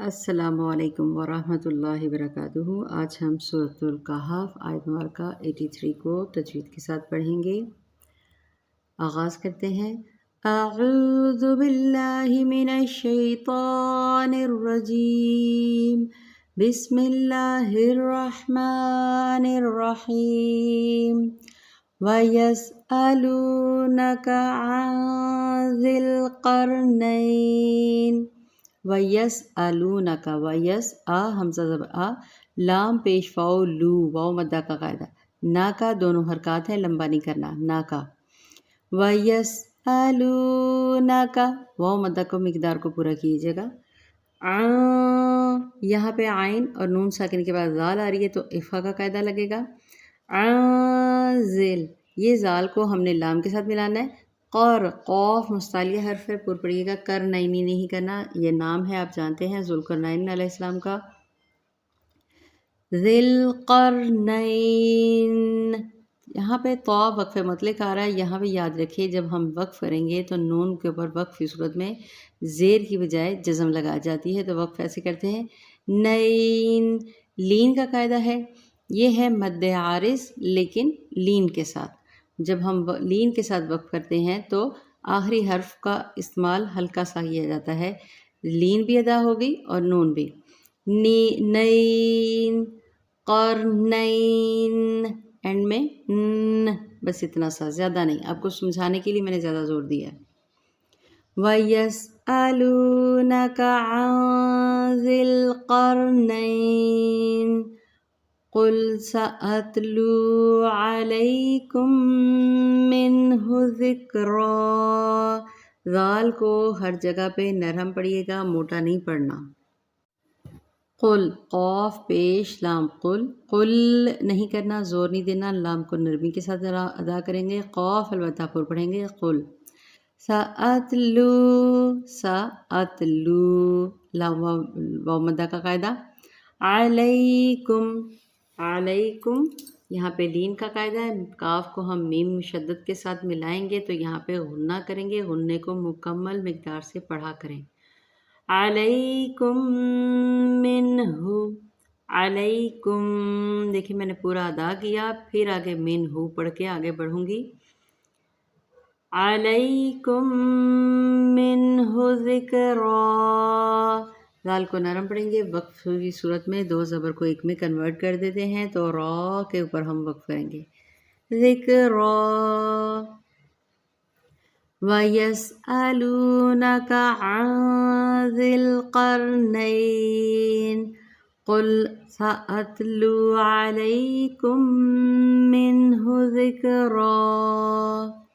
السلام علیکم ورحمۃ اللہ وبرکاتہ۔ آج ہم سورۃ الکہف آیت مبارکہ 83 کو تجوید کے ساتھ پڑھیں گے۔ آغاز کرتے ہیں۔ اعوذ باللہ من الشیطان الرجیم، بسم اللہ الرحمن الرحیم۔ وَيَسْأَلُونَكَ عَنْ ذِي الْقَرْنَيْنِ۔ وَيَسْأَلُونَكَ حمزہ زبر لام پیش واو لو واو مدہ کا قاعدہ، نا کا دونوں حرکات ہیں، لمبا نہیں کرنا، نا کا۔ وَيَسْأَلُونَكَ واو مدہ کو مقدار کو پورا کیجیے گا۔ یہاں پہ عین اور نون ساکن کے بعد زال آ رہی ہے تو اخفا کا قاعدہ لگے گا۔ ذل، یہ زال کو ہم نے لام کے ساتھ ملانا ہے۔ قوف مستعلیہ حرف ہے، پور پڑیے گا، کرنینی نہیں کرنا، یہ نام ہے آپ جانتے ہیں ذوالقرنین علیہ السلام کا۔ ذل قرنین، یہاں پہ تو وقف مطلق آ رہا ہے، یہاں پہ یاد رکھیے جب ہم وقف کریں گے تو نون کے اوپر وقف کی صورت میں زیر کی بجائے جزم لگا جاتی ہے، تو وقف ایسے کرتے ہیں نین۔ لین کا قاعدہ ہے، یہ ہے مد عارض لیکن لین کے ساتھ۔ جب ہم لین کے ساتھ وقف کرتے ہیں تو آخری حرف کا استعمال ہلکا سا کیا جاتا ہے، لین بھی ادا ہوگی اور نون بھی۔ نین، قرنین، اینڈ میں بس اتنا سا، زیادہ نہیں، آپ کو سمجھانے کے لیے میں نے زیادہ زور دیا ہے۔ وَيَسْأَلُونَكَ عَنْ ذِي الْقَرْنَيْنِ قُلْ سَأَتْلُو عَلَيْكُمْ مِنْهُ ذِكْرًا۔ ذال کو ہر جگہ پہ نرم پڑھیے گا، موٹا نہیں پڑھنا۔ قل، قوف پیش لام، قل، قل نہیں کرنا، زور نہیں دینا، لام کو نرمی کے ساتھ ادا کریں گے، قوف البتہ پر پڑھیں گے، قل۔ سَأَتْلُو، سَأَتْلُو، لام واو مدہ کا قاعدہ۔ علیکم، علیکم، یہاں پہ لین کا قاعدہ ہے، کاف کو ہم میم مشدد کے ساتھ ملائیں گے تو یہاں پہ غنہ کریں گے، غنے کو مکمل مقدار سے پڑھا کریں۔ علیکم منہ، علیکم، دیکھیں میں نے پورا ادا کیا، پھر آگے منہ پڑھ کے آگے بڑھوں گی۔ علیکم منہ ذکرًا، ذال کو نرم پڑھیں گے، وقف کی صورت میں دو زبر کو ایک میں کنورٹ کر دیتے ہیں تو را کے اوپر ہم وقف کریں گے، ذکرًا۔ وَيَسْأَلُونَكَ عَنْ ذِي الْقَرْنَيْنِ قُلْ سَأَتْلُو عَلَيْكُمْ مِنْهُ ذِكْرًا۔